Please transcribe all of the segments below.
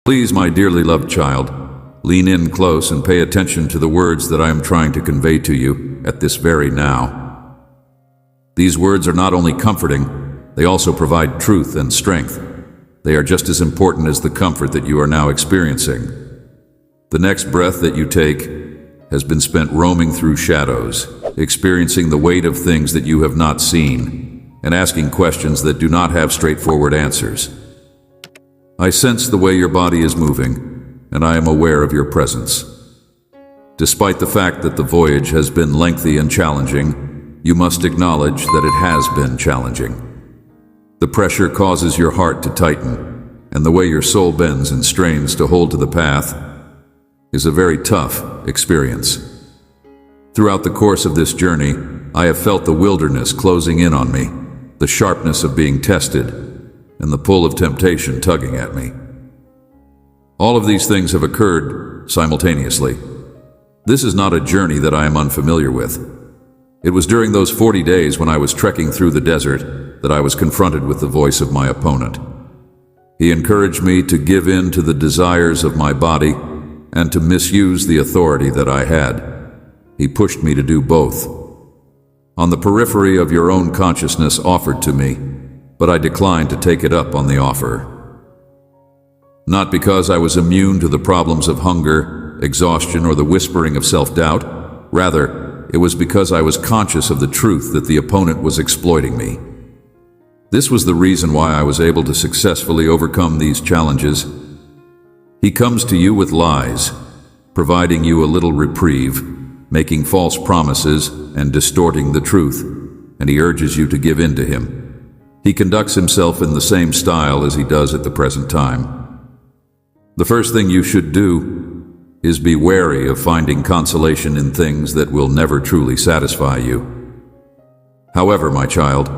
Please, my dearly loved child, lean in close and pay attention to the words that I am trying to convey to you at this very now. These words are not only comforting, they also provide truth and strength. They are just as important as the comfort that you are now experiencing. The next breath that you take has been spent roaming through shadows, experiencing the weight of things that you have not seen, and asking questions that do not have straightforward answers. I sense the way your body is moving, and I am aware of your presence. Despite the fact that the voyage has been lengthy and challenging, you must acknowledge that it has been challenging. The pressure causes your heart to tighten, and the way your soul bends and strains to hold to the path is a very tough experience. Throughout the course of this journey, I have felt the wilderness closing in on me, the sharpness of being tested, and the pull of temptation tugging at me. All of these things have occurred simultaneously. This is not a journey that I am unfamiliar with. It was during those 40 days when I was trekking through the desert that I was confronted with the voice of my opponent. He encouraged me to give in to the desires of my body and to misuse the authority that I had. He pushed me to do both. On the periphery of your own consciousness offered to me, but I declined to take it up on the offer. Not because I was immune to the problems of hunger, exhaustion, or the whispering of self-doubt. Rather, it was because I was conscious of the truth that the opponent was exploiting me. This was the reason why I was able to successfully overcome these challenges. He comes to you with lies, providing you a little reprieve, making false promises and distorting the truth, and he urges you to give in to him. He conducts himself in the same style as he does at the present time. The first thing you should do is be wary of finding consolation in things that will never truly satisfy you. However, my child,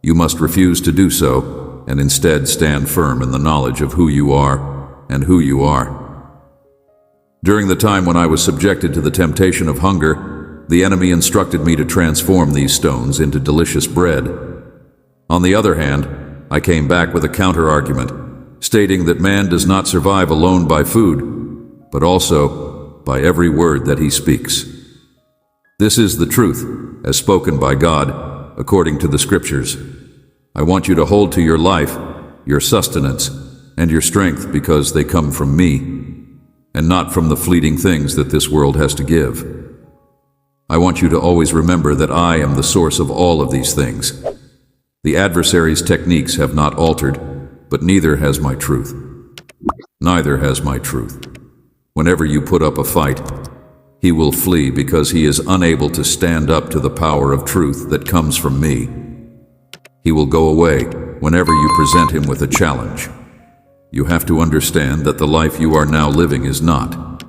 you must refuse to do so and instead stand firm in the knowledge of who you are and who you are. During the time when I was subjected to the temptation of hunger, the enemy instructed me to transform these stones into delicious bread. On the other hand, I came back with a counter-argument, stating that man does not survive alone by food, but also by every word that he speaks. This is the truth, as spoken by God, according to the Scriptures. I want you to hold to your life, your sustenance, and your strength because they come from me, and not from the fleeting things that this world has to give. I want you to always remember that I am the source of all of these things. The adversary's techniques have not altered, but neither has my truth. Neither has my truth. Whenever you put up a fight, he will flee because he is unable to stand up to the power of truth that comes from me. He will go away whenever you present him with a challenge. You have to understand that the life you are now living is not.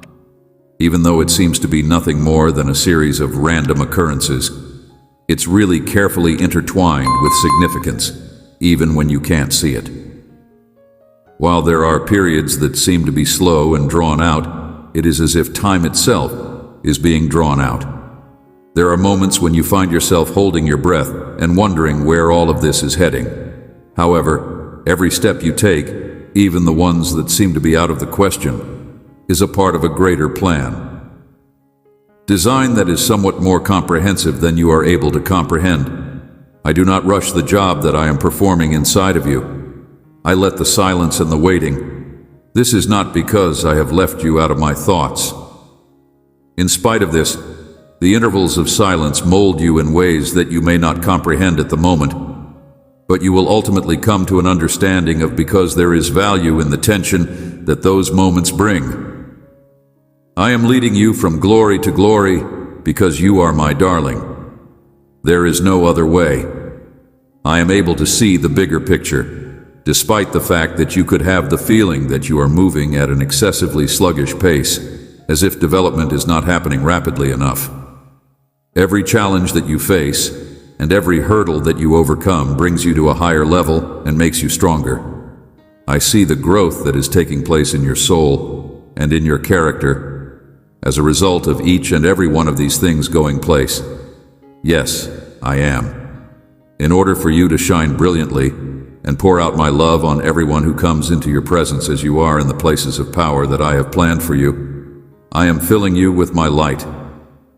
Even though it seems to be nothing more than a series of random occurrences, it's really carefully intertwined with significance, even when you can't see it. While there are periods that seem to be slow and drawn out, it is as if time itself is being drawn out. There are moments when you find yourself holding your breath and wondering where all of this is heading. However, every step you take, even the ones that seem to be out of the question, is a part of a greater plan. Design that is somewhat more comprehensive than you are able to comprehend. I do not rush the job that I am performing inside of you. I let the silence and the waiting. This is not because I have left you out of my thoughts. In spite of this, the intervals of silence mold you in ways that you may not comprehend at the moment, but you will ultimately come to an understanding of because there is value in the tension that those moments bring. I am leading you from glory to glory because you are my darling. There is no other way. I am able to see the bigger picture, despite the fact that you could have the feeling that you are moving at an excessively sluggish pace, as if development is not happening rapidly enough. Every challenge that you face and every hurdle that you overcome brings you to a higher level and makes you stronger. I see the growth that is taking place in your soul and in your character as a result of each and every one of these things going place. Yes, I am. In order for you to shine brilliantly, and pour out my love on everyone who comes into your presence as you are in the places of power that I have planned for you. I am filling you with my light,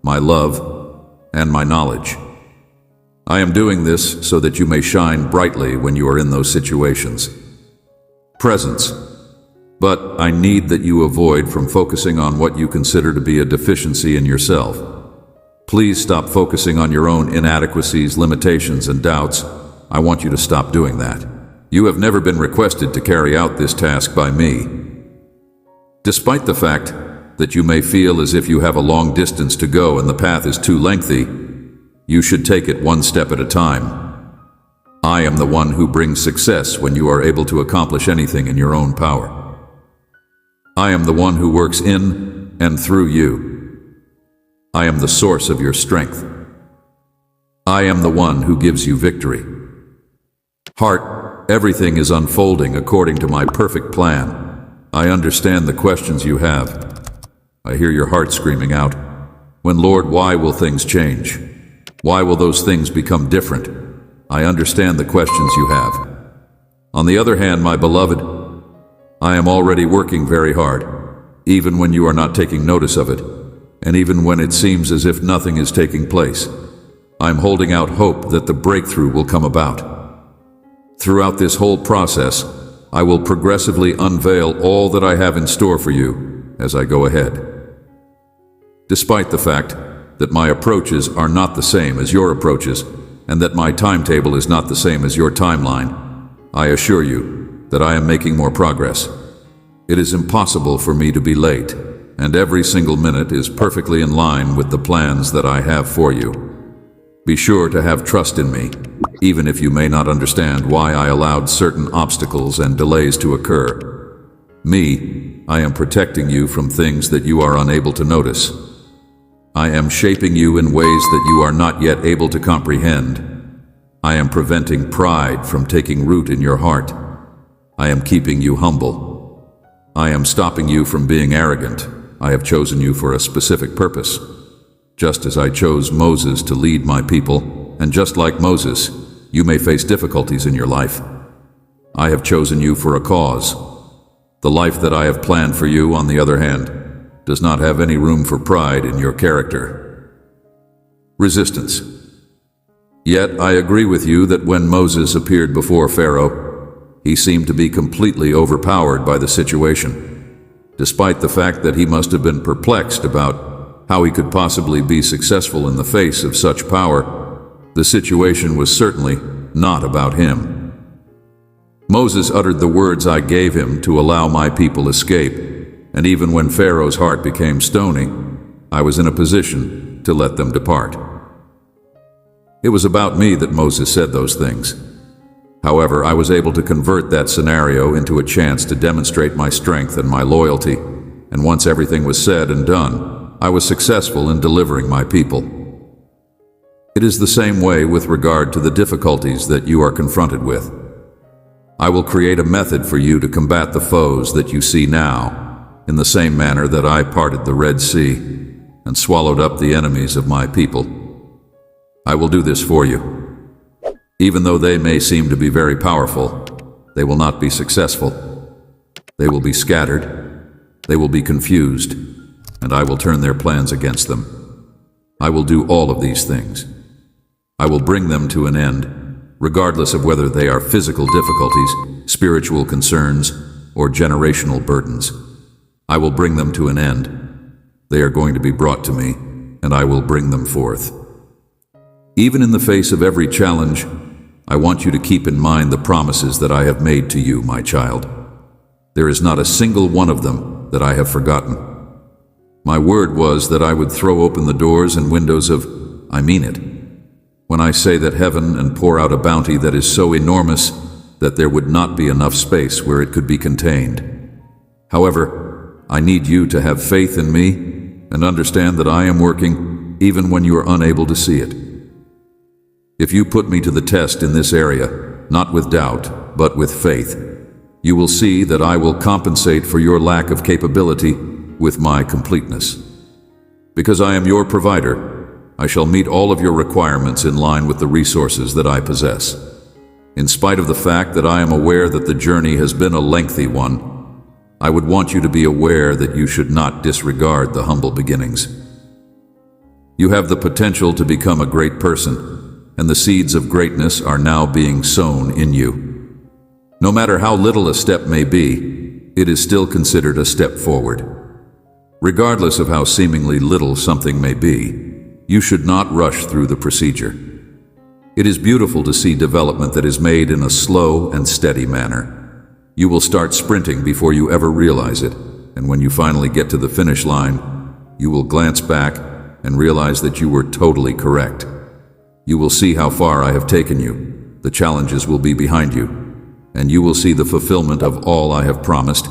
my love, and my knowledge. I am doing this so that you may shine brightly when you are in those situations. Presence. But I need that you avoid from focusing on what you consider to be a deficiency in yourself. Please stop focusing on your own inadequacies, limitations, and doubts. I want you to stop doing that. You have never been requested to carry out this task by me. Despite the fact that you may feel as if you have a long distance to go and the path is too lengthy, you should take it one step at a time. I am the one who brings success when you are able to accomplish anything in your own power. I am the one who works in and through you. I am the source of your strength. I am the one who gives you victory. Heart, everything is unfolding according to my perfect plan. I understand the questions you have. I hear your heart screaming out, "When, Lord, why will things change? Why will those things become different?" I understand the questions you have. On the other hand, my beloved, I am already working very hard, even when you are not taking notice of it, and even when it seems as if nothing is taking place. I am holding out hope that the breakthrough will come about. Throughout this whole process, I will progressively unveil all that I have in store for you as I go ahead. Despite the fact that my approaches are not the same as your approaches, and that my timetable is not the same as your timeline, I assure you that I am making more progress. It is impossible for me to be late, and every single minute is perfectly in line with the plans that I have for you. Be sure to have trust in me, even if you may not understand why I allowed certain obstacles and delays to occur. Me, I am protecting you from things that you are unable to notice. I am shaping you in ways that you are not yet able to comprehend. I am preventing pride from taking root in your heart. I am keeping you humble. I am stopping you from being arrogant. I have chosen you for a specific purpose. Just as I chose Moses to lead my people, and just like Moses, you may face difficulties in your life. I have chosen you for a cause. The life that I have planned for you, on the other hand, does not have any room for pride in your character. Resistance. Yet I agree with you that when Moses appeared before Pharaoh, he seemed to be completely overpowered by the situation. Despite the fact that he must have been perplexed about how he could possibly be successful in the face of such power, the situation was certainly not about him. Moses uttered the words I gave him to allow my people escape, and even when Pharaoh's heart became stony, I was in a position to let them depart. It was about me that Moses said those things. However, I was able to convert that scenario into a chance to demonstrate my strength and my loyalty, and once everything was said and done, I was successful in delivering my people. It is the same way with regard to the difficulties that you are confronted with. I will create a method for you to combat the foes that you see now, in the same manner that I parted the Red Sea and swallowed up the enemies of my people. I will do this for you. Even though they may seem to be very powerful, they will not be successful. They will be scattered, they will be confused, and I will turn their plans against them. I will do all of these things. I will bring them to an end, regardless of whether they are physical difficulties, spiritual concerns, or generational burdens. I will bring them to an end. They are going to be brought to me, and I will bring them forth. Even in the face of every challenge, I want you to keep in mind the promises that I have made to you, my child. There is not a single one of them that I have forgotten. My word was that I would throw open the doors and windows of, I mean it, when I say that heaven and pour out a bounty that is so enormous that there would not be enough space where it could be contained. However, I need you to have faith in me and understand that I am working even when you are unable to see it. If you put me to the test in this area, not with doubt, but with faith, you will see that I will compensate for your lack of capability with my completeness. Because I am your provider, I shall meet all of your requirements in line with the resources that I possess. In spite of the fact that I am aware that the journey has been a lengthy one, I would want you to be aware that you should not disregard the humble beginnings. You have the potential to become a great person, and the seeds of greatness are now being sown in you. No matter how little a step may be, it is still considered a step forward. Regardless of how seemingly little something may be, you should not rush through the procedure. It is beautiful to see development that is made in a slow and steady manner. You will start sprinting before you ever realize it, and when you finally get to the finish line, you will glance back and realize that you were totally correct. You will see how far I have taken you. The challenges will be behind you, and you will see the fulfillment of all I have promised.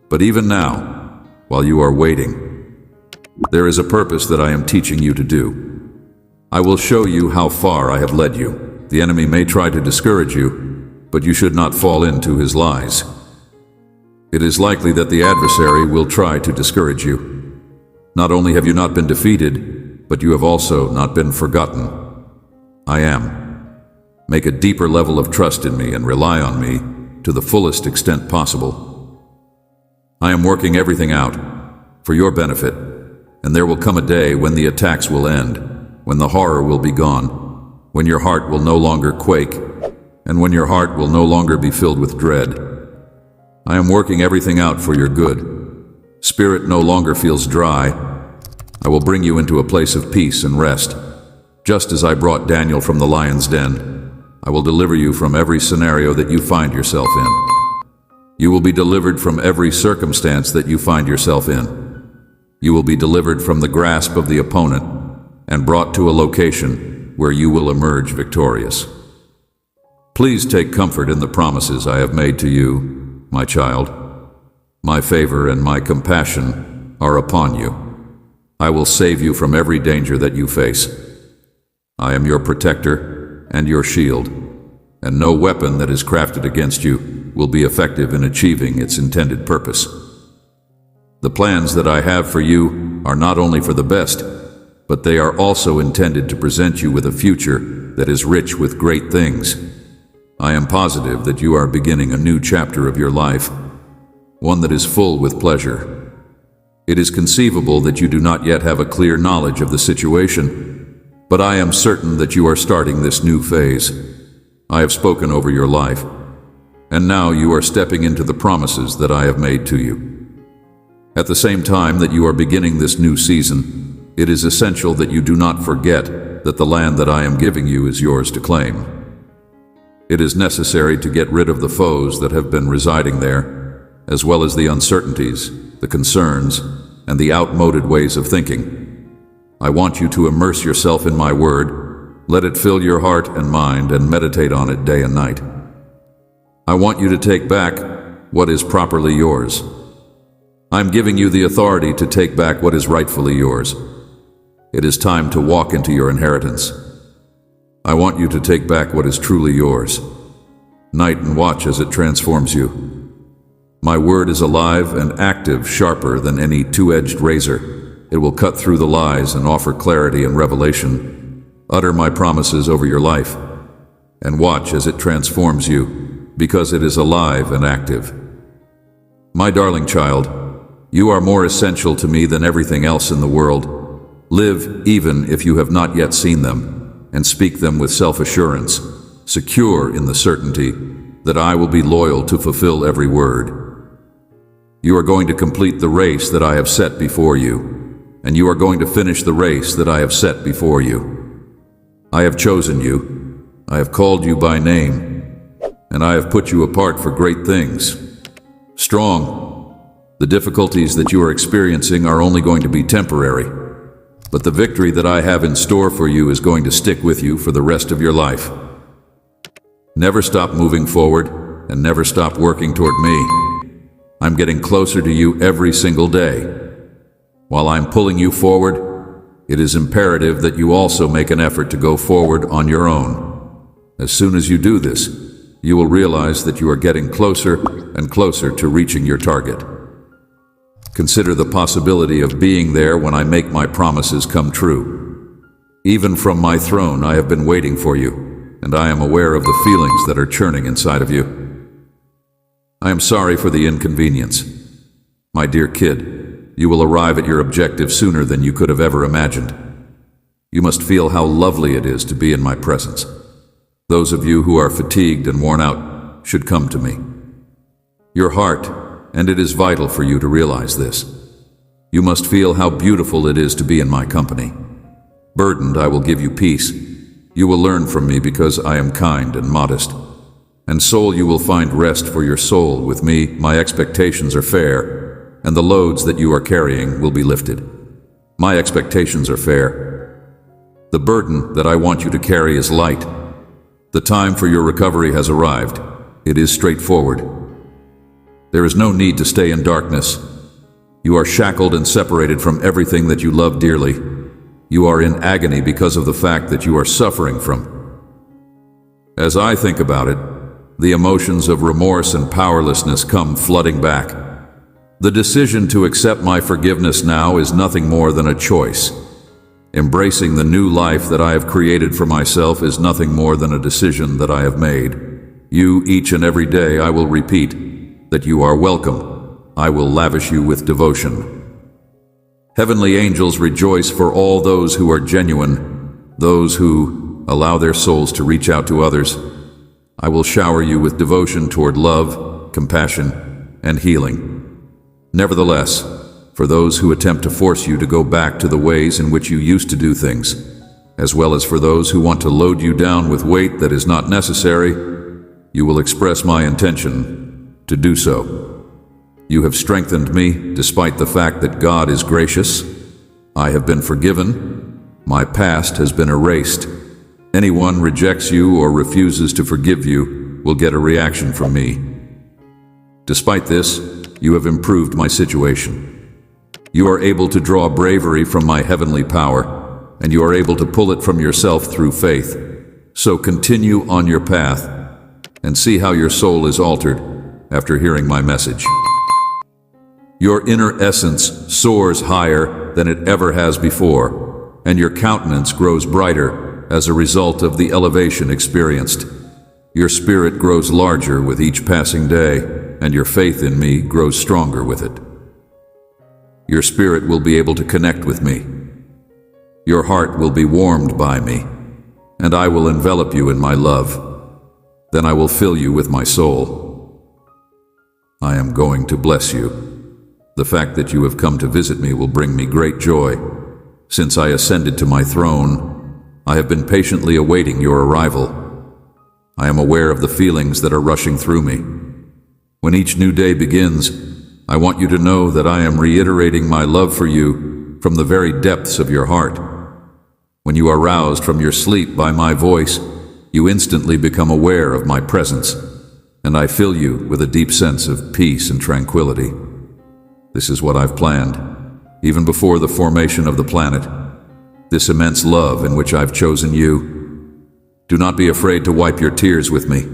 But even now, while you are waiting, there is a purpose that I am teaching you to do. I will show you how far I have led you. The enemy may try to discourage you, but you should not fall into his lies. It is likely that the adversary will try to discourage you. Not only have you not been defeated, but you have also not been forgotten. I am. Make a deeper level of trust in me and rely on me to the fullest extent possible. I am working everything out for your benefit, and there will come a day when the attacks will end, when the horror will be gone, when your heart will no longer quake, and when your heart will no longer be filled with dread. I am working everything out for your good. Spirit no longer feels dry. I will bring you into a place of peace and rest. Just as I brought Daniel from the lion's den, I will deliver you from every scenario that you find yourself in. You will be delivered from every circumstance that you find yourself in. You will be delivered from the grasp of the opponent and brought to a location where you will emerge victorious. Please take comfort in the promises I have made to you, my child. My favor and my compassion are upon you. I will save you from every danger that you face. I am your protector and your shield, and no weapon that is crafted against you will be effective in achieving its intended purpose. The plans that I have for you are not only for the best, but they are also intended to present you with a future that is rich with great things. I am positive that you are beginning a new chapter of your life, one that is full with pleasure. It is conceivable that you do not yet have a clear knowledge of the situation, but I am certain that you are starting this new phase. I have spoken over your life, and now you are stepping into the promises that I have made to you. At the same time that you are beginning this new season, it is essential that you do not forget that the land that I am giving you is yours to claim. It is necessary to get rid of the foes that have been residing there, as well as the uncertainties, the concerns, and the outmoded ways of thinking. I want you to immerse yourself in my word, let it fill your heart and mind, and meditate on it day and night. I want you to take back what is properly yours. I'm giving you the authority to take back what is rightfully yours. It is time to walk into your inheritance. I want you to take back what is truly yours. Night and watch as it transforms you. My word is alive and active, sharper than any two-edged razor. It will cut through the lies and offer clarity and revelation. Utter my promises over your life, and watch as it transforms you, because it is alive and active. My darling child, you are more essential to me than everything else in the world. Live even if you have not yet seen them, and speak them with self-assurance, secure in the certainty that I will be loyal to fulfill every word. You are going to complete the race that I have set before you, and you are going to finish the race that I have set before you. I have chosen you, I have called you by name, and I have put you apart for great things. Strong. The difficulties that you are experiencing are only going to be temporary, but the victory that I have in store for you is going to stick with you for the rest of your life. Never stop moving forward, and never stop working toward me. I'm getting closer to you every single day. While I'm pulling you forward, it is imperative that you also make an effort to go forward on your own. As soon as you do this, you will realize that you are getting closer and closer to reaching your target. Consider the possibility of being there when I make my promises come true. Even from my throne, I have been waiting for you. and I am aware of the feelings that are churning inside of you. I am sorry for the inconvenience. My dear kid, you will arrive at your objective sooner than you could have ever imagined. You must feel how lovely it is to be in my presence. Those of you who are fatigued and worn out should come to me. Your heart, and it is vital for you to realize this. You must feel how beautiful it is to be in my company. Burdened, I will give you peace. You will learn from me because I am kind and modest. And soul, you will find rest for your soul. With me, my expectations are fair, and the loads that you are carrying will be lifted. My expectations are fair. The burden that I want you to carry is light. The time for your recovery has arrived. It is straightforward. There is no need to stay in darkness. You are shackled and separated from everything that you love dearly. You are in agony because of the fact that you are suffering from. As I think about it, the emotions of remorse and powerlessness come flooding back. The decision to accept my forgiveness now is nothing more than a choice. Embracing the new life that I have created for myself is nothing more than a decision that I have made. You, each and every day, I will repeat that you are welcome. I will lavish you with devotion. Heavenly angels rejoice for all those who are genuine, those who allow their souls to reach out to others. I will shower you with devotion toward love, compassion, and healing. Nevertheless, for those who attempt to force you to go back to the ways in which you used to do things, as well as for those who want to load you down with weight that is not necessary, you will express my intention to do so. You have strengthened me despite the fact that God is gracious. I have been forgiven. My past has been erased. Anyone rejects you or refuses to forgive you will get a reaction from me. Despite this, you have improved my situation. You are able to draw bravery from my heavenly power, and you are able to pull it from yourself through faith. So continue on your path and see how your soul is altered after hearing my message. Your inner essence soars higher than it ever has before, and your countenance grows brighter as a result of the elevation experienced. Your spirit grows larger with each passing day, and your faith in me grows stronger with it. Your spirit will be able to connect with me. Your heart will be warmed by me, and I will envelop you in my love. Then I will fill you with my soul. I am going to bless you. The fact that you have come to visit me will bring me great joy. Since I ascended to my throne, I have been patiently awaiting your arrival. I am aware of the feelings that are rushing through me. When each new day begins, I want you to know that I am reiterating my love for you from the very depths of your heart. When you are roused from your sleep by my voice, you instantly become aware of my presence, and I fill you with a deep sense of peace and tranquility. This is what I've planned, even before the formation of the planet. This immense love in which I've chosen you. Do not be afraid to wipe your tears with me.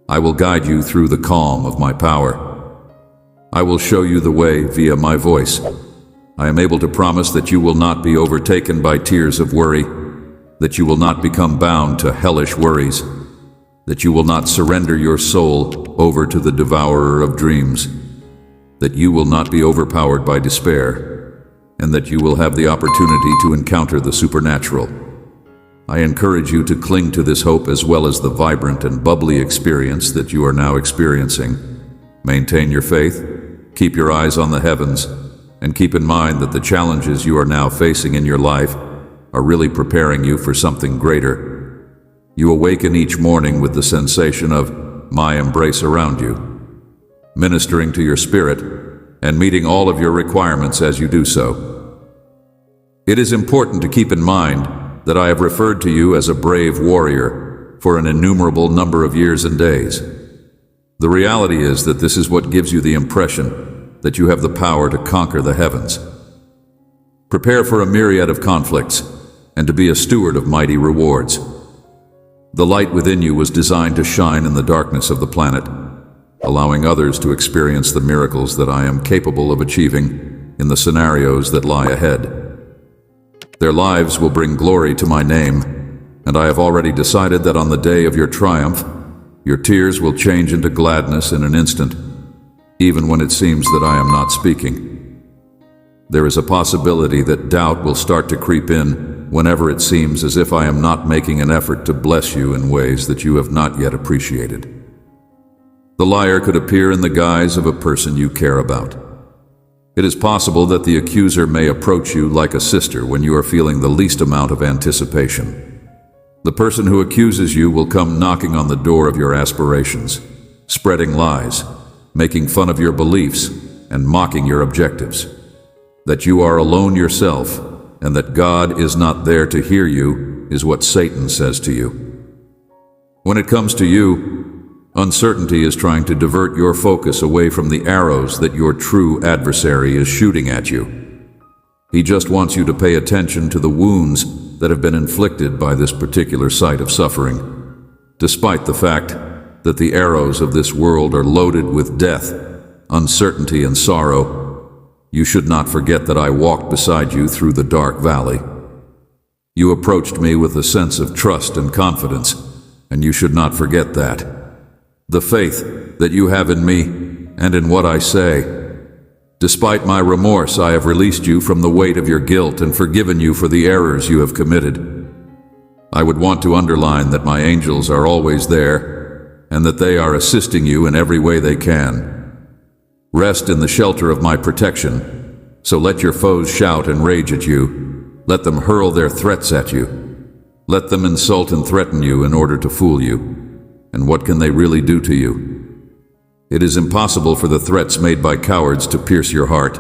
I will guide you through the calm of my power. I will show you the way via my voice. I am able to promise that you will not be overtaken by tears of worry, that you will not become bound to hellish worries, that you will not surrender your soul over to the devourer of dreams, that you will not be overpowered by despair, and that you will have the opportunity to encounter the supernatural. I encourage you to cling to this hope as well as the vibrant and bubbly experience that you are now experiencing. Maintain your faith, keep your eyes on the heavens, and keep in mind that the challenges you are now facing in your life are really preparing you for something greater. You awaken each morning with the sensation of my embrace around you, ministering to your spirit and meeting all of your requirements as you do so. It is important to keep in mind that I have referred to you as a brave warrior for an innumerable number of years and days. The reality is that this is what gives you the impression that you have the power to conquer the heavens. Prepare for a myriad of conflicts and to be a steward of mighty rewards. The light within you was designed to shine in the darkness of the planet, allowing others to experience the miracles that I am capable of achieving in the scenarios that lie ahead. Their lives will bring glory to my name, and I have already decided that on the day of your triumph, your tears will change into gladness in an instant, even when it seems that I am not speaking. There is a possibility that doubt will start to creep in whenever it seems as if I am not making an effort to bless you in ways that you have not yet appreciated. The liar could appear in the guise of a person you care about. It is possible that the accuser may approach you like a sister when you are feeling the least amount of anticipation. The person who accuses you will come knocking on the door of your aspirations, spreading lies, making fun of your beliefs, and mocking your objectives. That you are alone yourself, and that God is not there to hear you, is what Satan says to you. When it comes to you, uncertainty is trying to divert your focus away from the arrows that your true adversary is shooting at you. He just wants you to pay attention to the wounds that have been inflicted by this particular site of suffering. Despite the fact that the arrows of this world are loaded with death, uncertainty, and sorrow, you should not forget that I walked beside you through the dark valley. You approached me with a sense of trust and confidence, and you should not forget that. The faith that you have in me and in what I say. Despite my remorse, I have released you from the weight of your guilt and forgiven you for the errors you have committed. I would want to underline that my angels are always there, and that they are assisting you in every way they can. Rest in the shelter of my protection, so let your foes shout and rage at you. Let them hurl their threats at you. Let them insult and threaten you in order to fool you. And what can they really do to you? It is impossible for the threats made by cowards to pierce your heart.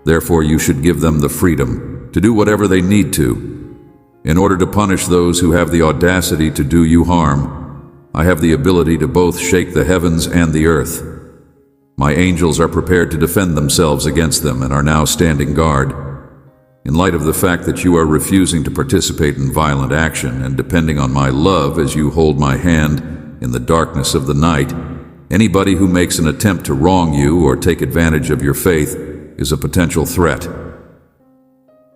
Therefore, you should give them the freedom to do whatever they need to. In order to punish those who have the audacity to do you harm, I have the ability to both shake the heavens and the earth. My angels are prepared to defend themselves against them and are now standing guard. In light of the fact that you are refusing to participate in violent action and depending on my love as you hold my hand in the darkness of the night, anybody who makes an attempt to wrong you or take advantage of your faith is a potential threat.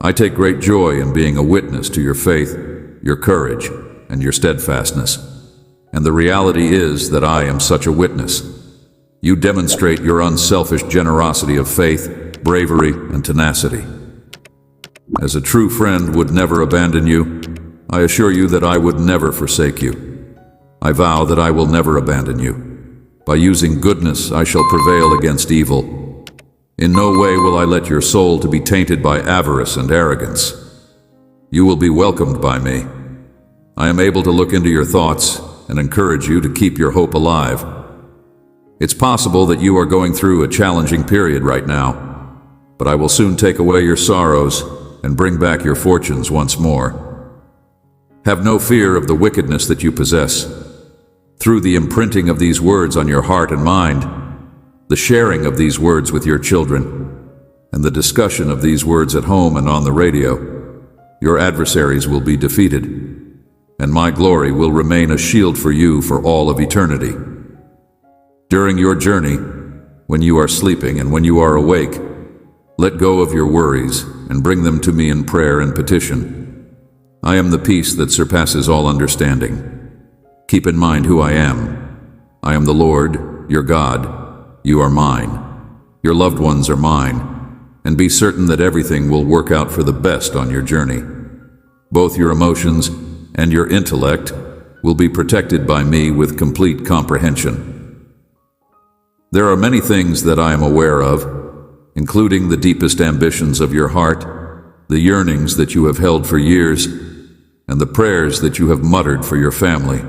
I take great joy in being a witness to your faith, your courage, and your steadfastness. And the reality is that I am such a witness. You demonstrate your unselfish generosity of faith, bravery, and tenacity. As a true friend would never abandon you, I assure you that I would never forsake you. I vow that I will never abandon you. By using goodness, I shall prevail against evil. In no way will I let your soul to be tainted by avarice and arrogance. You will be welcomed by me. I am able to look into your thoughts and encourage you to keep your hope alive. It's possible that you are going through a challenging period right now, but I will soon take away your sorrows and bring back your fortunes once more. Have no fear of the wickedness that you possess. Through the imprinting of these words on your heart and mind, the sharing of these words with your children, and the discussion of these words at home and on the radio, your adversaries will be defeated, and my glory will remain a shield for you for all of eternity. During your journey, when you are sleeping and when you are awake, let go of your worries and bring them to me in prayer and petition. I am the peace that surpasses all understanding. Keep in mind who I am. I am the Lord, your God. You are mine. Your loved ones are mine. And be certain that everything will work out for the best on your journey. Both your emotions and your intellect will be protected by me with complete comprehension. There are many things that I am aware of, including the deepest ambitions of your heart, the yearnings that you have held for years, and the prayers that you have muttered for your family.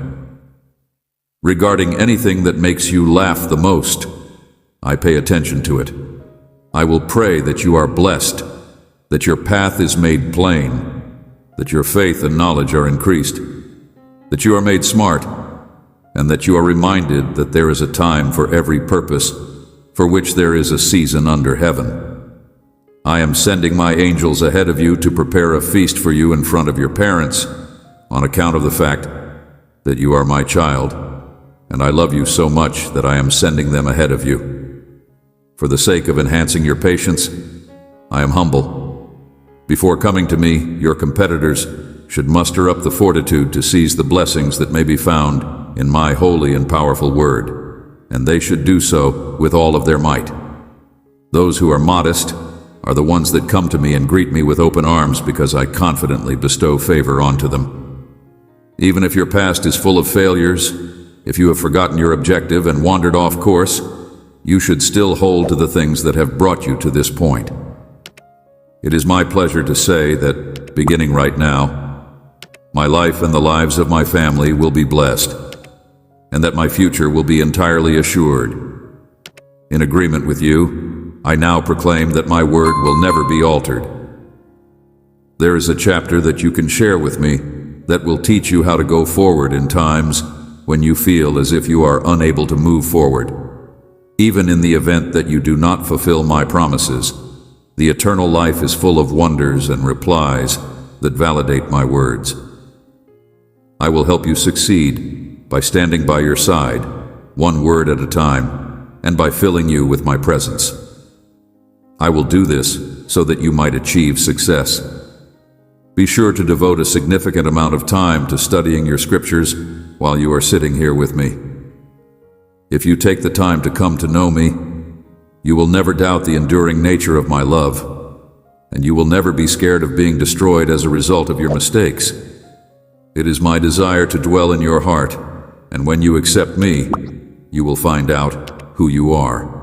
Regarding anything that makes you laugh the most, I pay attention to it. I will pray that you are blessed, that your path is made plain, that your faith and knowledge are increased, that you are made smart, and that you are reminded that there is a time for every purpose, for which there is a season under heaven. I am sending my angels ahead of you to prepare a feast for you in front of your parents, on account of the fact that you are my child, and I love you so much that I am sending them ahead of you. For the sake of enhancing your patience, I am humble. Before coming to me, your competitors should muster up the fortitude to seize the blessings that may be found in my holy and powerful word, and they should do so with all of their might. Those who are modest are the ones that come to me and greet me with open arms because I confidently bestow favor onto them. Even if your past is full of failures, if you have forgotten your objective and wandered off course, you should still hold to the things that have brought you to this point. It is my pleasure to say that, beginning right now, my life and the lives of my family will be blessed, and that my future will be entirely assured. In agreement with you, I now proclaim that my word will never be altered. There is a chapter that you can share with me that will teach you how to go forward in times when you feel as if you are unable to move forward. Even in the event that you do not fulfill my promises, the eternal life is full of wonders and replies that validate my words. I will help you succeed by standing by your side, one word at a time, and by filling you with my presence. I will do this so that you might achieve success. Be sure to devote a significant amount of time to studying your scriptures while you are sitting here with me. If you take the time to come to know me, you will never doubt the enduring nature of my love, and you will never be scared of being destroyed as a result of your mistakes. It is my desire to dwell in your heart, and when you accept me, you will find out who you are.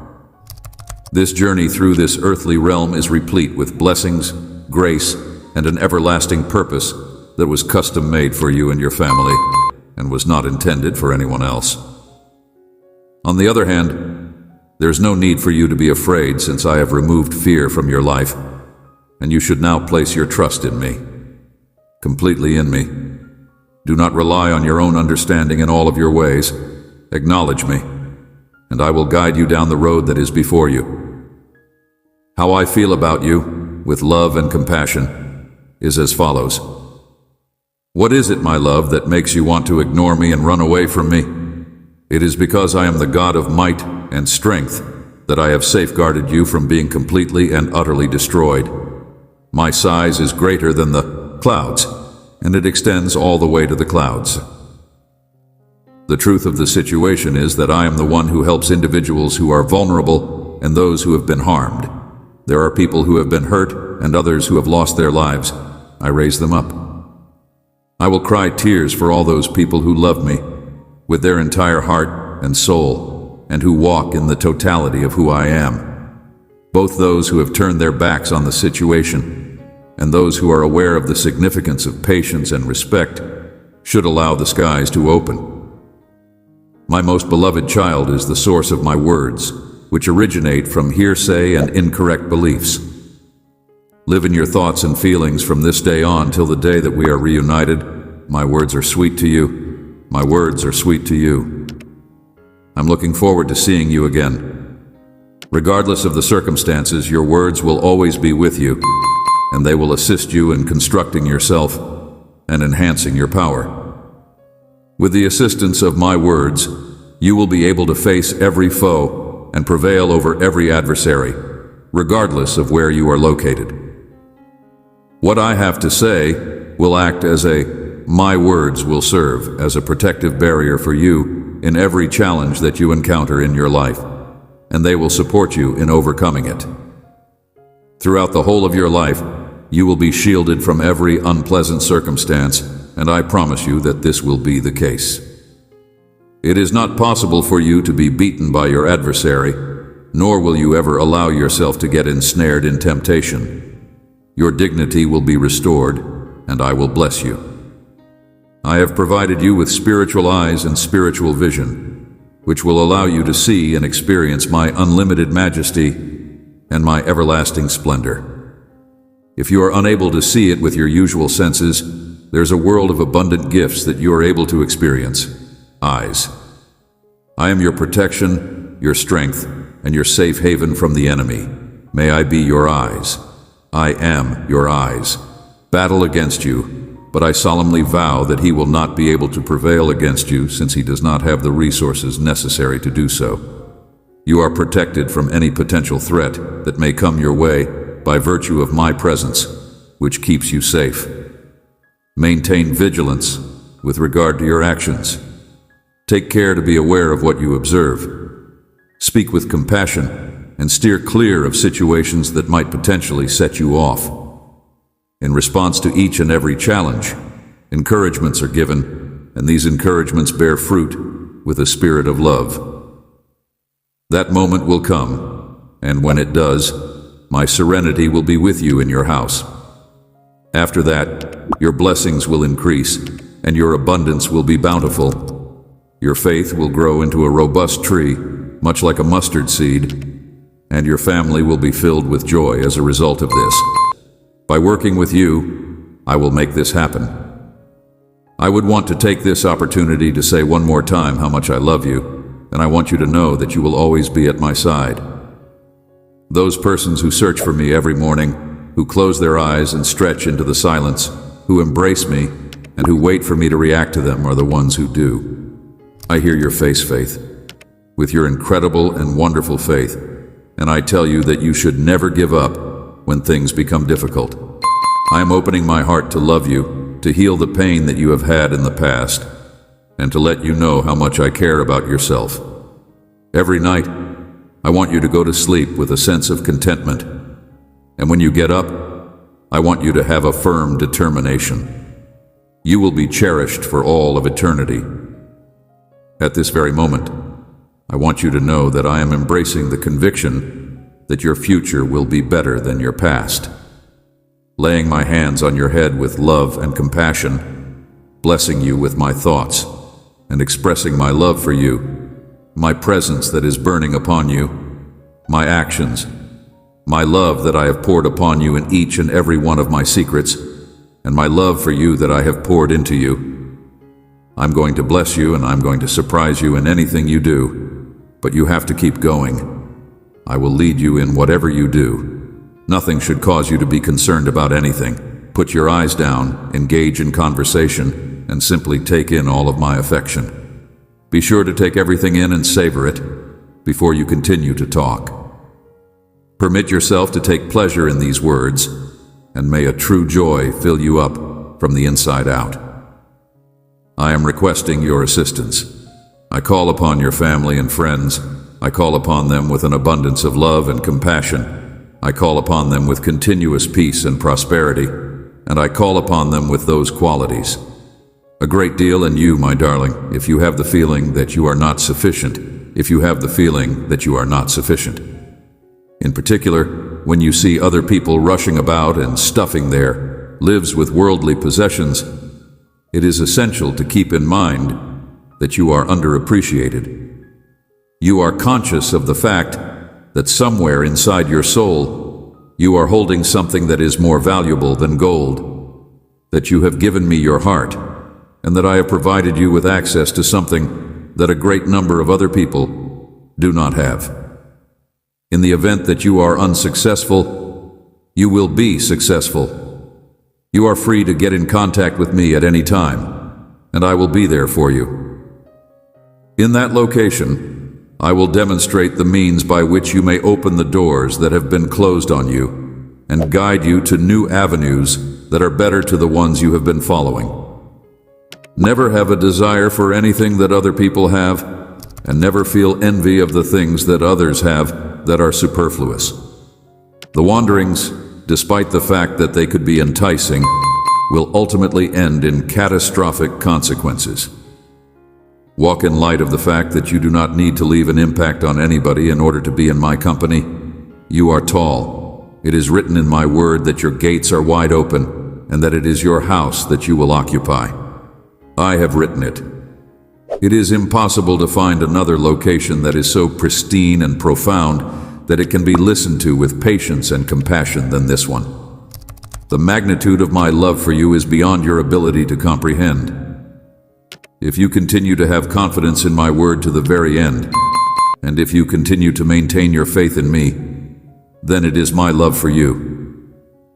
This journey through this earthly realm is replete with blessings, grace, and an everlasting purpose that was custom-made for you and your family, and was not intended for anyone else. On the other hand, there's no need for you to be afraid since I have removed fear from your life, and you should now place your trust in me, completely in me. Do not rely on your own understanding in all of your ways. Acknowledge me, and I will guide you down the road that is before you. How I feel about you, with love and compassion, is as follows. What is it, my love, that makes you want to ignore me and run away from me? It is because I am the God of might and strength that I have safeguarded you from being completely and utterly destroyed. My size is greater than the clouds, and it extends all the way to the clouds. The truth of the situation is that I am the one who helps individuals who are vulnerable and those who have been harmed. There are people who have been hurt and others who have lost their lives. I raise them up. I will cry tears for all those people who love me with their entire heart and soul, and who walk in the totality of who I am. Both those who have turned their backs on the situation and those who are aware of the significance of patience and respect should allow the skies to open. My most beloved child is the source of my words, which originate from hearsay and incorrect beliefs. Live in your thoughts and feelings from this day on till the day that we are reunited. My words are sweet to you. My words are sweet to you. I'm looking forward to seeing you again. Regardless of the circumstances, your words will always be with you, and they will assist you in constructing yourself and enhancing your power. With the assistance of my words, you will be able to face every foe and prevail over every adversary, regardless of where you are located. What I have to say will act as my words will serve as a protective barrier for you in every challenge that you encounter in your life, and they will support you in overcoming it. Throughout the whole of your life, you will be shielded from every unpleasant circumstance, and I promise you that this will be the case. It is not possible for you to be beaten by your adversary, nor will you ever allow yourself to get ensnared in temptation. Your dignity will be restored, and I will bless you. I have provided you with spiritual eyes and spiritual vision, which will allow you to see and experience my unlimited majesty and my everlasting splendor. If you are unable to see it with your usual senses, there's a world of abundant gifts that you are able to experience. Eyes. I am your protection, your strength, and your safe haven from the enemy. May I be your eyes. I am your eyes. Battle against you, but I solemnly vow that he will not be able to prevail against you since he does not have the resources necessary to do so. You are protected from any potential threat that may come your way by virtue of my presence, which keeps you safe. Maintain vigilance with regard to your actions. Take care to be aware of what you observe. Speak with compassion and steer clear of situations that might potentially set you off. In response to each and every challenge, encouragements are given, and these encouragements bear fruit with a spirit of love. That moment will come, and when it does, my serenity will be with you in your house. After that, your blessings will increase, and your abundance will be bountiful. Your faith will grow into a robust tree, much like a mustard seed, and your family will be filled with joy as a result of this. By working with you, I will make this happen. I would want to take this opportunity to say one more time how much I love you, and I want you to know that you will always be at my side. Those persons who search for me every morning, who close their eyes and stretch into the silence, who embrace me, and who wait for me to react to them are the ones who do. I hear your face, Faith, with your incredible and wonderful faith, and I tell you that you should never give up when things become difficult. I am opening my heart to love you, to heal the pain that you have had in the past, and to let you know how much I care about yourself. Every night, I want you to go to sleep with a sense of contentment, and when you get up, I want you to have a firm determination. You will be cherished for all of eternity. At this very moment, I want you to know that I am embracing the conviction that your future will be better than your past. Laying my hands on your head with love and compassion, blessing you with my thoughts, and expressing my love for you, my presence that is burning upon you, my actions, my love that I have poured upon you in each and every one of my secrets, and my love for you that I have poured into you. I'm going to bless you and I'm going to surprise you in anything you do, but you have to keep going. I will lead you in whatever you do. Nothing should cause you to be concerned about anything. Put your eyes down, engage in conversation, and simply take in all of my affection. Be sure to take everything in and savor it before you continue to talk. Permit yourself to take pleasure in these words, and may a true joy fill you up from the inside out. I am requesting your assistance. I call upon your family and friends. I call upon them with an abundance of love and compassion. I call upon them with continuous peace and prosperity, and I call upon them with those qualities. A great deal in you, my darling, if you have the feeling that you are not sufficient, if you have the feeling that you are not sufficient. In particular, when you see other people rushing about and stuffing their lives with worldly possessions, it is essential to keep in mind that you are underappreciated. You are conscious of the fact that somewhere inside your soul, you are holding something that is more valuable than gold, that you have given me your heart, and that I have provided you with access to something that a great number of other people do not have. In the event that you are unsuccessful, you will be successful. You are free to get in contact with me at any time, and I will be there for you. In that location, I will demonstrate the means by which you may open the doors that have been closed on you and guide you to new avenues that are better to the ones you have been following. Never have a desire for anything that other people have, and never feel envy of the things that others have that are superfluous. The wanderings, despite the fact that they could be enticing, will ultimately end in catastrophic consequences. Walk in light of the fact that you do not need to leave an impact on anybody in order to be in my company. You are tall. It is written in my word that your gates are wide open, and that it is your house that you will occupy. I have written it. It is impossible to find another location that is so pristine and profound that it can be listened to with patience and compassion than this one. The magnitude of my love for you is beyond your ability to comprehend. If you continue to have confidence in my word to the very end, and if you continue to maintain your faith in me, then it is my love for you.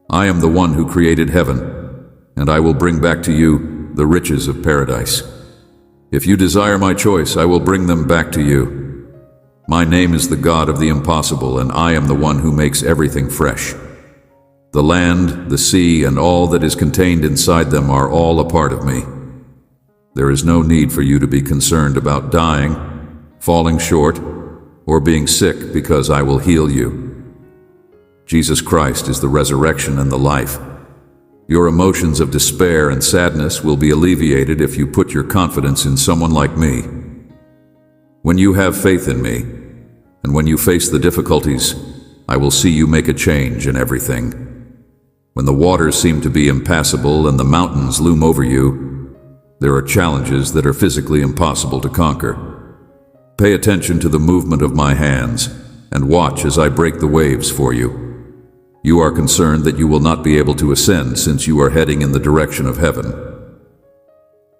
I am the one who created heaven, and I will bring back to you the riches of paradise. If you desire my choice, I will bring them back to you. My name is the God of the impossible, and I am the one who makes everything fresh. The land, the sea, and all that is contained inside them are all a part of me. There is no need for you to be concerned about dying, falling short, or being sick, because I will heal you. Jesus Christ is the resurrection and the life. Your emotions of despair and sadness will be alleviated if you put your confidence in someone like me. When you have faith in me, and when you face the difficulties, I will see you make a change in everything. When the waters seem to be impassable and the mountains loom over you, there are challenges that are physically impossible to conquer. Pay attention to the movement of my hands and watch as I break the waves for you. You are concerned that you will not be able to ascend since you are heading in the direction of heaven.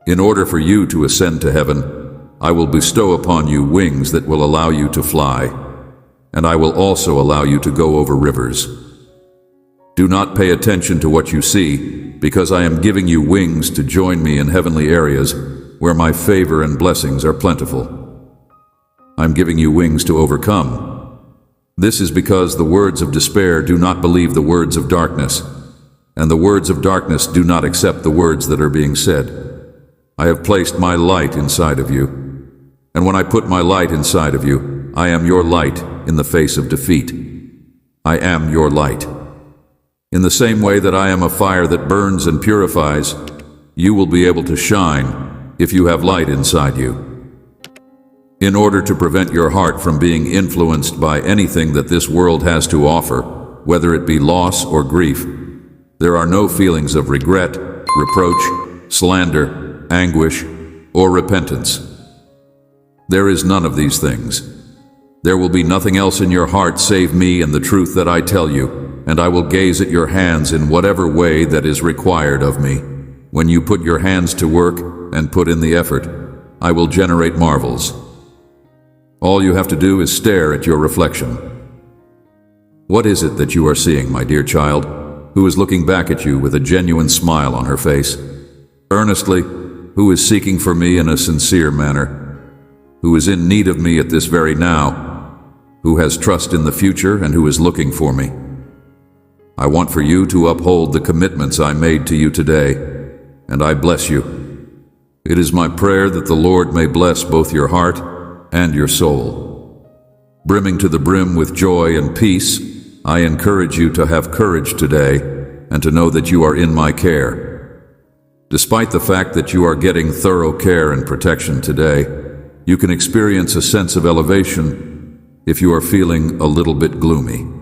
In order for you to ascend to heaven, I will bestow upon you wings that will allow you to fly, and I will also allow you to go over rivers. Do not pay attention to what you see, because I am giving you wings to join me in heavenly areas where my favor and blessings are plentiful. I'm giving you wings to overcome. This is because the words of despair do not believe the words of darkness, and the words of darkness do not accept the words that are being said. I have placed my light inside of you, and when I put my light inside of you, I am your light in the face of defeat. I am your light. In the same way that I am a fire that burns and purifies, you will be able to shine if you have light inside you. In order to prevent your heart from being influenced by anything that this world has to offer, whether it be loss or grief, there are no feelings of regret, reproach, slander, anguish, or repentance. There is none of these things. There will be nothing else in your heart save me and the truth that I tell you, and I will gaze at your hands in whatever way that is required of me. When you put your hands to work and put in the effort, I will generate marvels. All you have to do is stare at your reflection. What is it that you are seeing, my dear child, who is looking back at you with a genuine smile on her face? Earnestly, who is seeking for me in a sincere manner? Who is in need of me at this very now? Who has trust in the future and who is looking for me? I want for you to uphold the commitments I made to you today, and I bless you. It is my prayer that the Lord may bless both your heart and your soul. Brimming to the brim with joy and peace, I encourage you to have courage today and to know that you are in my care. Despite the fact that you are getting thorough care and protection today, you can experience a sense of elevation if you are feeling a little bit gloomy.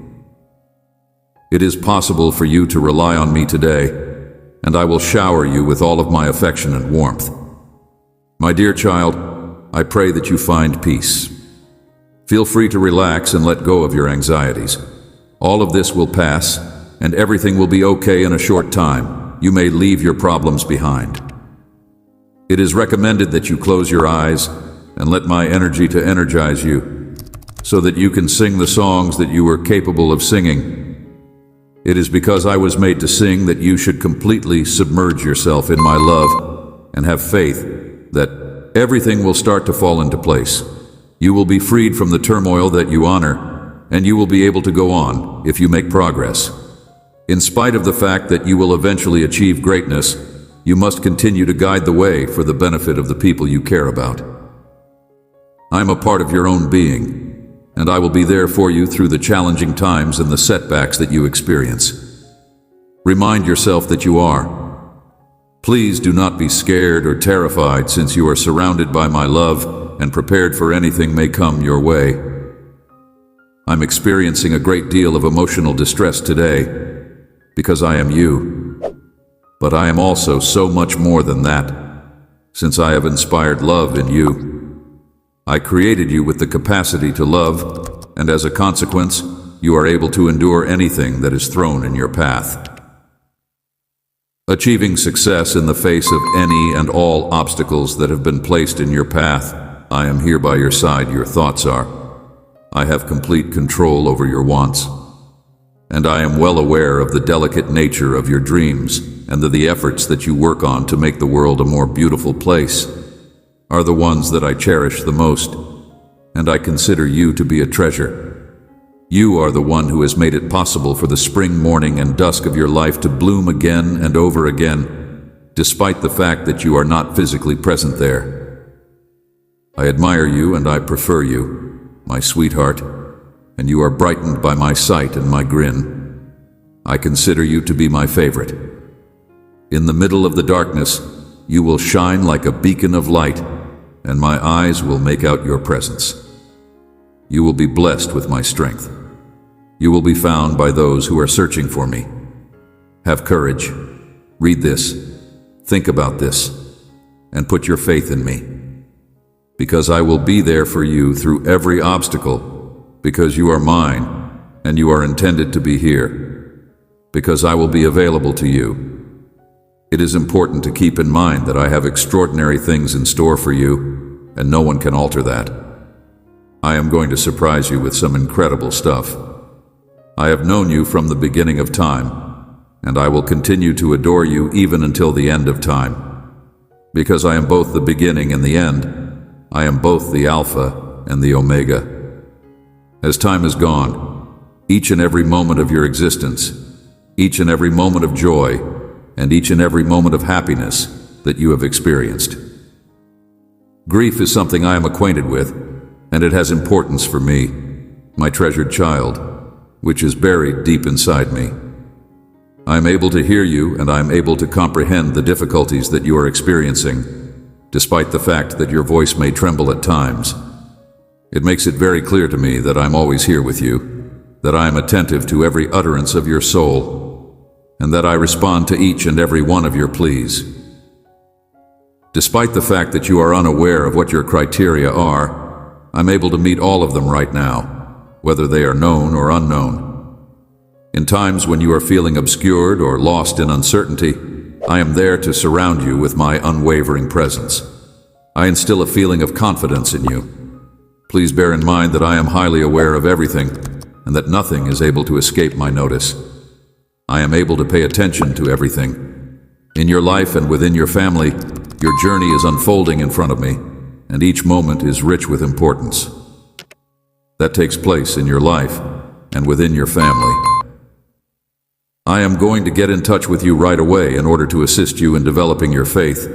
It is possible for you to rely on me today, and I will shower you with all of my affection and warmth. My dear child, I pray that you find peace. Feel free to relax and let go of your anxieties. All of this will pass, and everything will be okay in a short time. You may leave your problems behind. It is recommended that you close your eyes and let my energy to energize you, so that you can sing the songs that you are capable of singing. It is because I was made to sing that you should completely submerge yourself in my love and have faith that everything will start to fall into place. You will be freed from the turmoil that you honor, and you will be able to go on if you make progress. In spite of the fact that you will eventually achieve greatness, you must continue to guide the way for the benefit of the people you care about. I am a part of your own being, and I will be there for you through the challenging times and the setbacks that you experience. Remind yourself that you are. Please do not be scared or terrified, since you are surrounded by my love and prepared for anything may come your way. I'm experiencing a great deal of emotional distress today because I am you. But I am also so much more than that, since I have inspired love in you. I created you with the capacity to love, and as a consequence, you are able to endure anything that is thrown in your path. Achieving success in the face of any and all obstacles that have been placed in your path, I am here by your side. Your thoughts are. I have complete control over your wants, and I am well aware of the delicate nature of your dreams, and that the efforts that you work on to make the world a more beautiful place are the ones that I cherish the most, and I consider you to be a treasure. You are the one who has made it possible for the spring morning and dusk of your life to bloom again and over again, despite the fact that you are not physically present there. I admire you and I prefer you, my sweetheart, and you are brightened by my sight and my grin. I consider you to be my favorite. In the middle of the darkness, you will shine like a beacon of light, and my eyes will make out your presence. You will be blessed with my strength. You will be found by those who are searching for me. Have courage. Read this. Think about this. And put your faith in me. Because I will be there for you through every obstacle. Because you are mine, and you are intended to be here. Because I will be available to you. It is important to keep in mind that I have extraordinary things in store for you, and no one can alter that. I am going to surprise you with some incredible stuff. I have known you from the beginning of time, and I will continue to adore you even until the end of time. Because I am both the beginning and the end, I am both the Alpha and the Omega. As time is gone, each and every moment of your existence, each and every moment of joy, and each and every moment of happiness that you have experienced. Grief is something I am acquainted with, and it has importance for me, my treasured child, which is buried deep inside me. I am able to hear you, and I am able to comprehend the difficulties that you are experiencing, despite the fact that your voice may tremble at times. It makes it very clear to me that I'm always here with you, that I am attentive to every utterance of your soul, and that I respond to each and every one of your pleas. Despite the fact that you are unaware of what your criteria are, I'm able to meet all of them right now, whether they are known or unknown. In times when you are feeling obscured or lost in uncertainty, I am there to surround you with my unwavering presence. I instill a feeling of confidence in you. Please bear in mind that I am highly aware of everything, and that nothing is able to escape my notice. I am able to pay attention to everything. In your life and within your family, your journey is unfolding in front of me, and each moment is rich with importance. That takes place in your life and within your family. I am going to get in touch with you right away in order to assist you in developing your faith,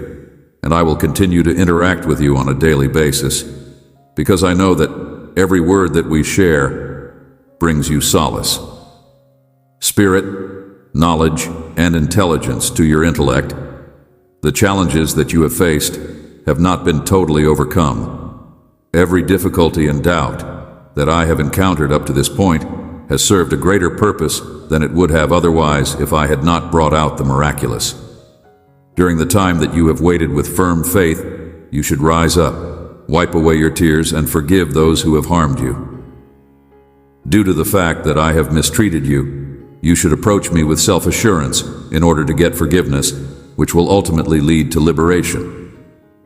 and I will continue to interact with you on a daily basis, because I know that every word that we share brings you solace. Spirit, knowledge, and intelligence to your intellect. The challenges that you have faced have not been totally overcome. Every difficulty and doubt that I have encountered up to this point has served a greater purpose than it would have otherwise if I had not brought out the miraculous. During the time that you have waited with firm faith, you should rise up, wipe away your tears, and forgive those who have harmed you. Due to the fact that I have mistreated you, you should approach me with self-assurance in order to get forgiveness, which will ultimately lead to liberation.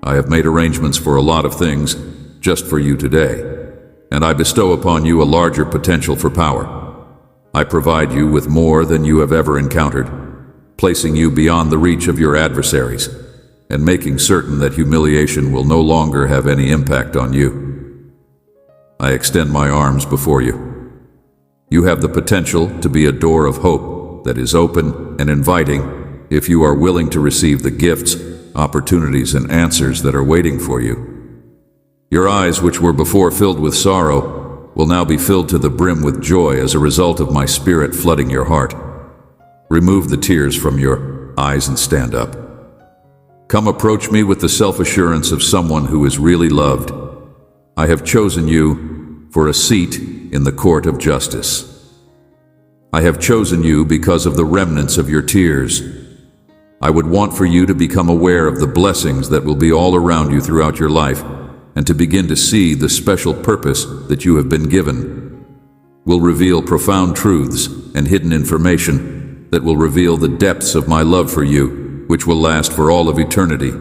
I have made arrangements for a lot of things just for you today, and I bestow upon you a larger potential for power. I provide you with more than you have ever encountered, placing you beyond the reach of your adversaries, and making certain that humiliation will no longer have any impact on you. I extend my arms before you. You have the potential to be a door of hope that is open and inviting if you are willing to receive the gifts, opportunities, and answers that are waiting for you. Your eyes, which were before filled with sorrow, will now be filled to the brim with joy as a result of my spirit flooding your heart. Remove the tears from your eyes and stand up. Come approach me with the self-assurance of someone who is really loved. I have chosen you for a seat in the court of justice. I have chosen you because of the remnants of your tears. I would want for you to become aware of the blessings that will be all around you throughout your life, and to begin to see the special purpose that you have been given. Will reveal profound truths and hidden information that will reveal the depths of my love for you, which will last for all of eternity.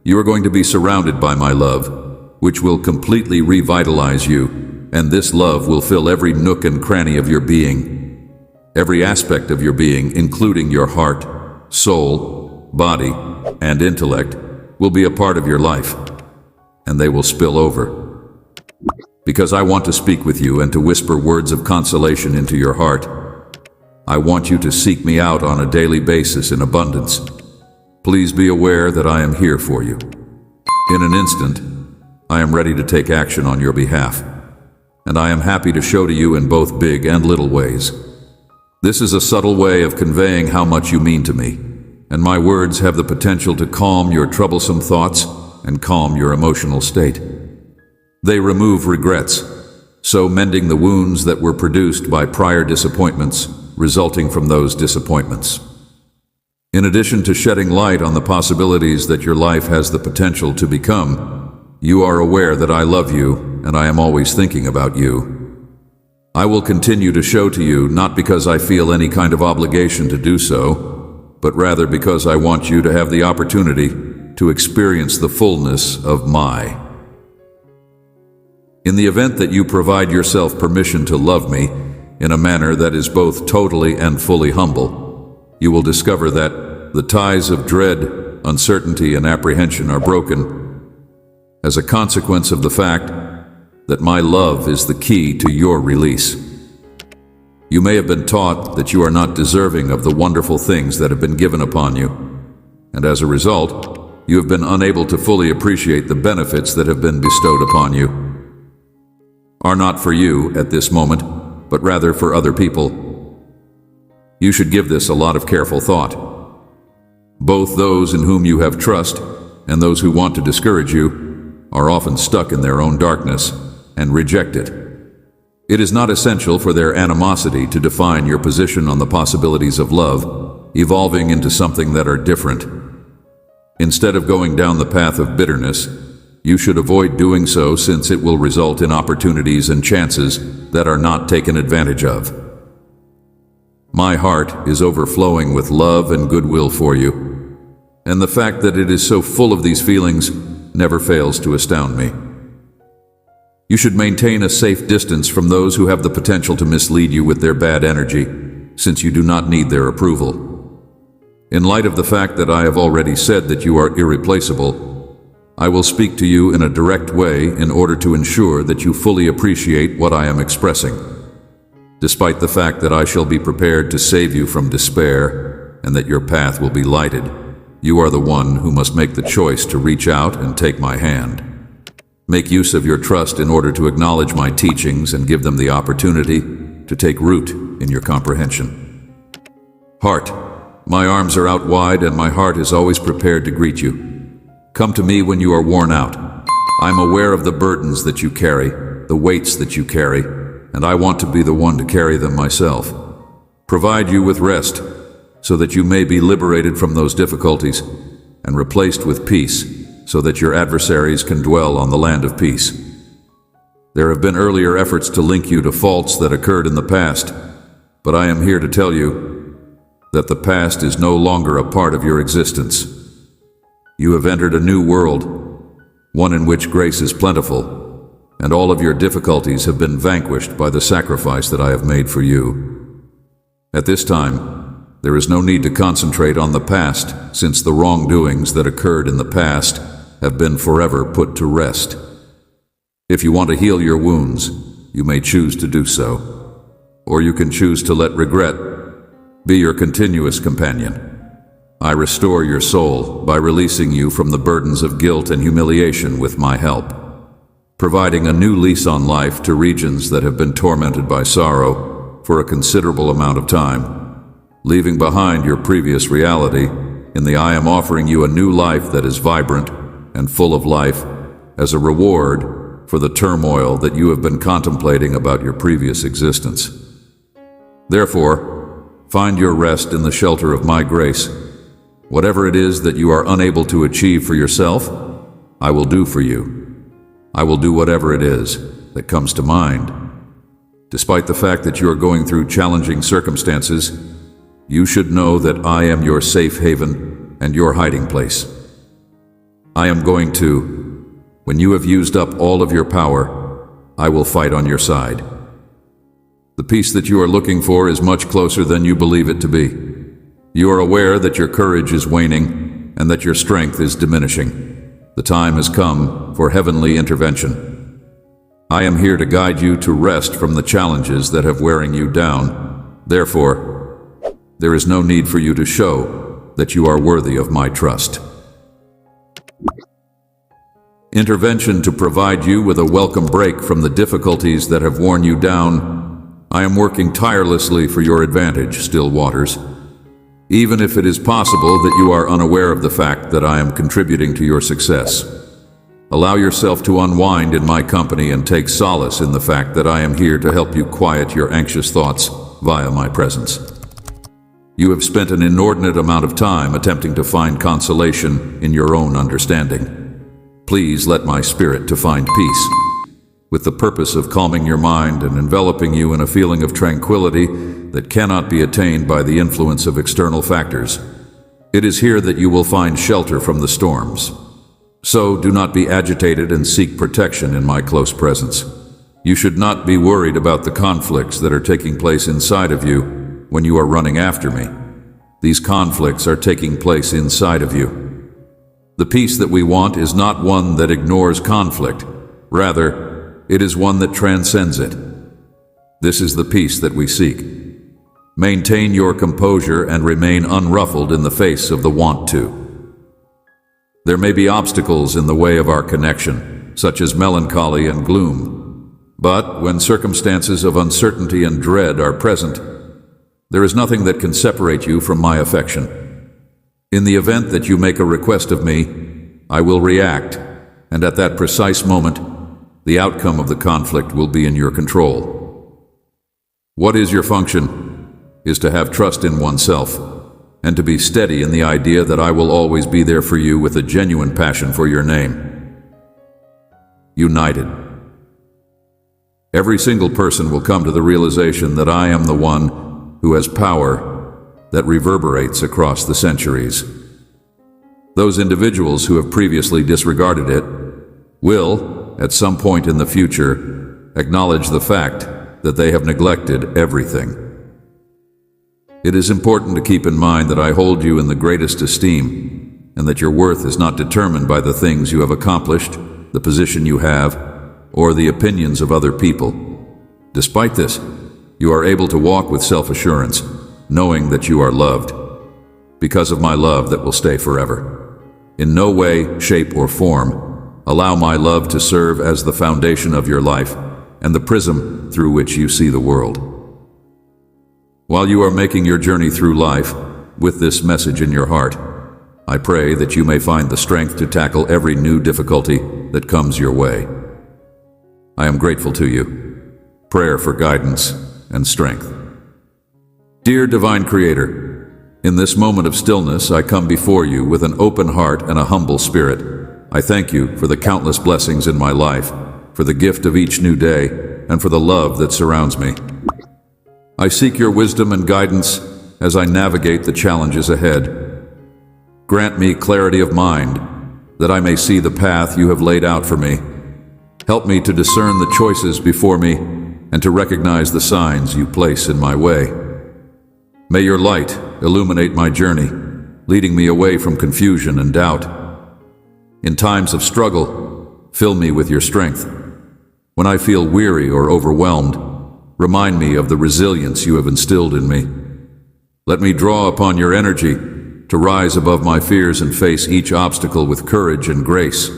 You are going to be surrounded by my love, which will completely revitalize you, and this love will fill every nook and cranny of your being. Every aspect of your being, including your heart, soul, body, and intellect, will be a part of your life, and they will spill over. because I want to speak with you and to whisper words of consolation into your heart. I want you to seek me out on a daily basis in abundance. Please be aware that I am here for you. In an instant, I am ready to take action on your behalf, and I am happy to show to you in both big and little ways. This is a subtle way of conveying how much you mean to me, and my words have the potential to calm your troublesome thoughts and calm your emotional state. They remove regrets, so mending the wounds that were produced by prior disappointments resulting from those disappointments. In addition to shedding light on the possibilities that your life has the potential to become, you are aware that I love you and I am always thinking about you. I will continue to show to you not because I feel any kind of obligation to do so, but rather because I want you to have the opportunity to experience the fullness of my. In the event that you provide yourself permission to love me in a manner that is both totally and fully humble, you will discover that the ties of dread, uncertainty, and apprehension are broken as a consequence of the fact that my love is the key to your release. You may have been taught that you are not deserving of the wonderful things that have been given upon you, and as a result, you have been unable to fully appreciate the benefits that have been bestowed upon you. Are not for you at this moment, but rather for other people. You should give this a lot of careful thought. Both those in whom you have trust and those who want to discourage you are often stuck in their own darkness and reject it. It is not essential for their animosity to define your position on the possibilities of love, evolving into something that are different. Instead of going down the path of bitterness, you should avoid doing so, since it will result in opportunities and chances that are not taken advantage of. My heart is overflowing with love and goodwill for you, and the fact that it is so full of these feelings never fails to astound me. You should maintain a safe distance from those who have the potential to mislead you with their bad energy, since you do not need their approval. In light of the fact that I have already said that you are irreplaceable, I will speak to you in a direct way in order to ensure that you fully appreciate what I am expressing. Despite the fact that I shall be prepared to save you from despair and that your path will be lighted, you are the one who must make the choice to reach out and take my hand. Make use of your trust in order to acknowledge my teachings and give them the opportunity to take root in your comprehension. Heart, my arms are out wide and my heart is always prepared to greet you. Come to me when you are worn out. I'm aware of the burdens that you carry, the weights that you carry, and I want to be the one to carry them myself. Provide you with rest, so that you may be liberated from those difficulties, and replaced with peace, so that your adversaries can dwell on the land of peace. There have been earlier efforts to link you to faults that occurred in the past, but I am here to tell you that the past is no longer a part of your existence. You have entered a new world, one in which grace is plentiful, and all of your difficulties have been vanquished by the sacrifice that I have made for you. At this time, there is no need to concentrate on the past, since the wrongdoings that occurred in the past have been forever put to rest. If you want to heal your wounds, you may choose to do so, or you can choose to let regret be your continuous companion. I restore your soul by releasing you from the burdens of guilt and humiliation with my help, providing a new lease on life to regions that have been tormented by sorrow for a considerable amount of time, leaving behind your previous reality. I am offering you a new life that is vibrant and full of life as a reward for the turmoil that you have been contemplating about your previous existence. Therefore, find your rest in the shelter of my grace. Whatever it is that you are unable to achieve for yourself, I will do for you. I will do whatever it is that comes to mind. Despite the fact that you are going through challenging circumstances, you should know that I am your safe haven and your hiding place. I am going to, when you have used up all of your power, I will fight on your side. The peace that you are looking for is much closer than you believe it to be. You are aware that your courage is waning and that your strength is diminishing. The time has come for heavenly intervention. I am here to guide you to rest from the challenges that have wearing you down. Therefore, there is no need for you to show that you are worthy of my trust. Intervention to provide you with a welcome break from the difficulties that have worn you down. I am working tirelessly for your advantage, still waters. Even if it is possible that you are unaware of the fact that I am contributing to your success. Allow yourself to unwind in my company and take solace in the fact that I am here to help you quiet your anxious thoughts via my presence. You have spent an inordinate amount of time attempting to find consolation in your own understanding. Please let my spirit to find peace, with the purpose of calming your mind and enveloping you in a feeling of tranquility that cannot be attained by the influence of external factors. It is here that you will find shelter from the storms. So do not be agitated and seek protection in my close presence. You should not be worried about the conflicts that are taking place inside of you when you are running after me. These conflicts are taking place inside of you. The peace that we want is not one that ignores conflict. Rather, it is one that transcends it. This is the peace that we seek. Maintain your composure and remain unruffled in the face of the want to. There may be obstacles in the way of our connection, such as melancholy and gloom. But when circumstances of uncertainty and dread are present, there is nothing that can separate you from my affection. In the event that you make a request of me, I will react, and at that precise moment, the outcome of the conflict will be in your control. What is your function is to have trust in oneself, and to be steady in the idea that I will always be there for you with a genuine passion for your name. United. Every single person will come to the realization that I am the one who has power that reverberates across the centuries. Those individuals who have previously disregarded it will, at some point in the future, acknowledge the fact that they have neglected everything. It is important to keep in mind that I hold you in the greatest esteem, and that your worth is not determined by the things you have accomplished, the position you have, or the opinions of other people. Despite this, you are able to walk with self-assurance, knowing that you are loved, because of my love that will stay forever. In no way, shape, or form, allow my love to serve as the foundation of your life and the prism through which you see the world. While you are making your journey through life with this message in your heart, I pray that you may find the strength to tackle every new difficulty that comes your way. I am grateful to you. Prayer for guidance and strength. Dear Divine Creator, in this moment of stillness, I come before you with an open heart and a humble spirit. I thank you for the countless blessings in my life, for the gift of each new day, and for the love that surrounds me. I seek your wisdom and guidance as I navigate the challenges ahead. Grant me clarity of mind, that I may see the path you have laid out for me. Help me to discern the choices before me and to recognize the signs you place in my way. May your light illuminate my journey, leading me away from confusion and doubt. In times of struggle, fill me with your strength. When I feel weary or overwhelmed, remind me of the resilience you have instilled in me. Let me draw upon your energy to rise above my fears and face each obstacle with courage and grace.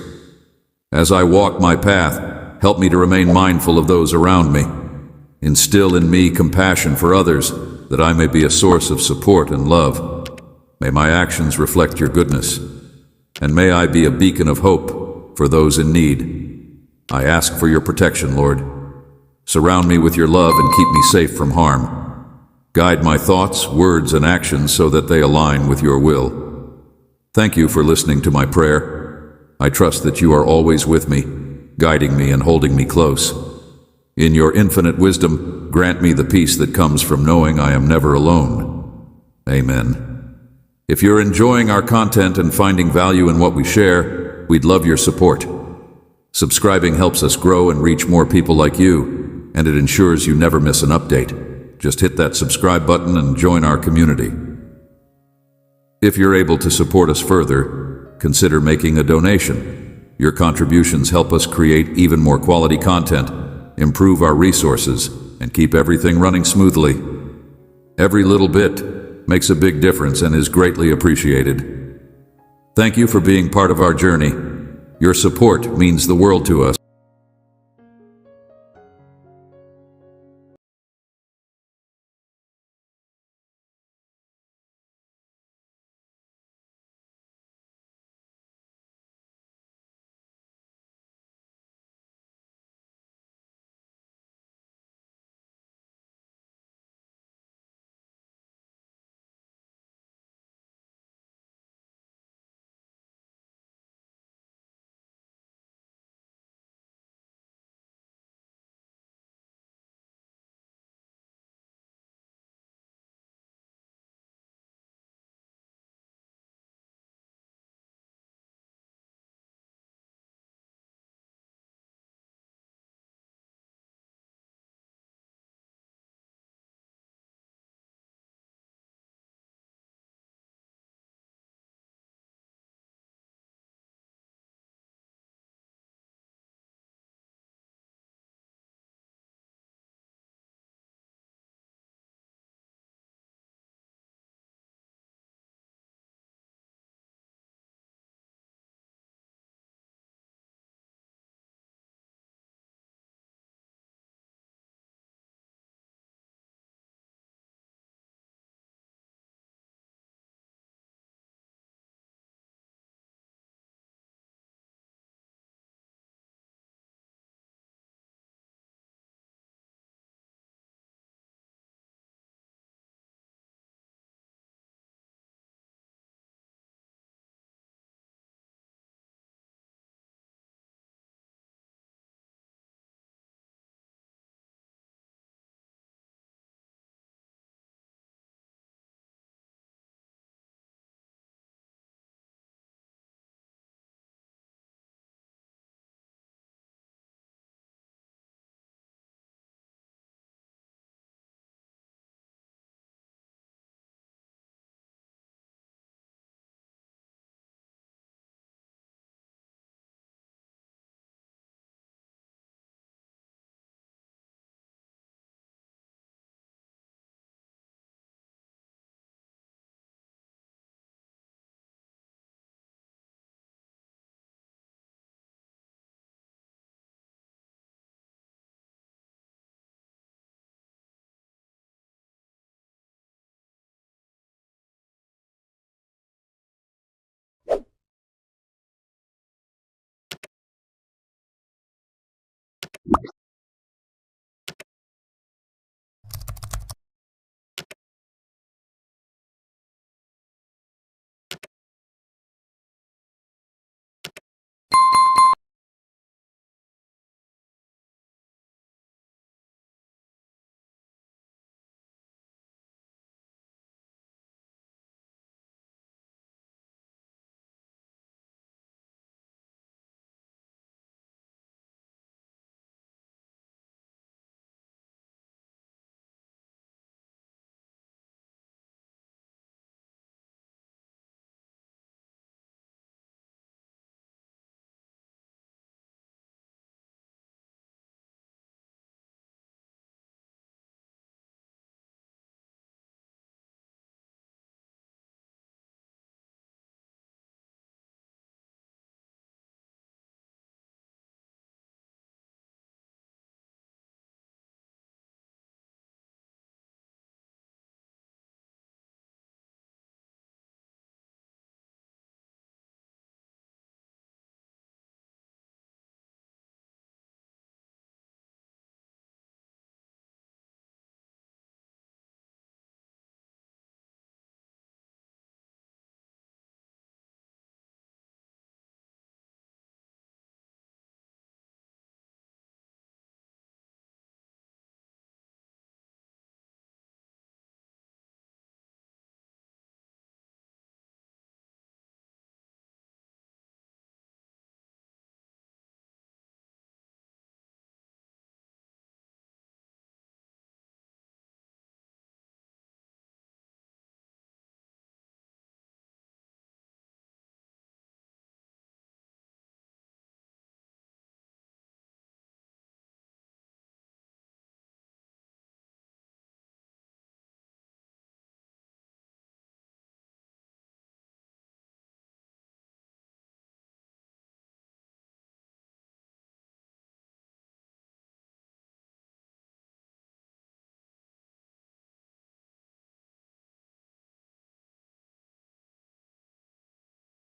As I walk my path, help me to remain mindful of those around me. Instill in me compassion for others, that I may be a source of support and love. May my actions reflect your goodness, and may I be a beacon of hope for those in need. I ask for your protection, Lord. Surround me with your love and keep me safe from harm. Guide my thoughts, words, and actions so that they align with your will. Thank you for listening to my prayer. I trust that you are always with me, guiding me and holding me close. In your infinite wisdom, grant me the peace that comes from knowing I am never alone. Amen. If you're enjoying our content and finding value in what we share, we'd love your support. Subscribing helps us grow and reach more people like you, and it ensures you never miss an update. Just hit that subscribe button and join our community. If you're able to support us further, consider making a donation. Your contributions help us create even more quality content, improve our resources, and keep everything running smoothly. Every little bit makes a big difference and is greatly appreciated. Thank you for being part of our journey. Your support means the world to us.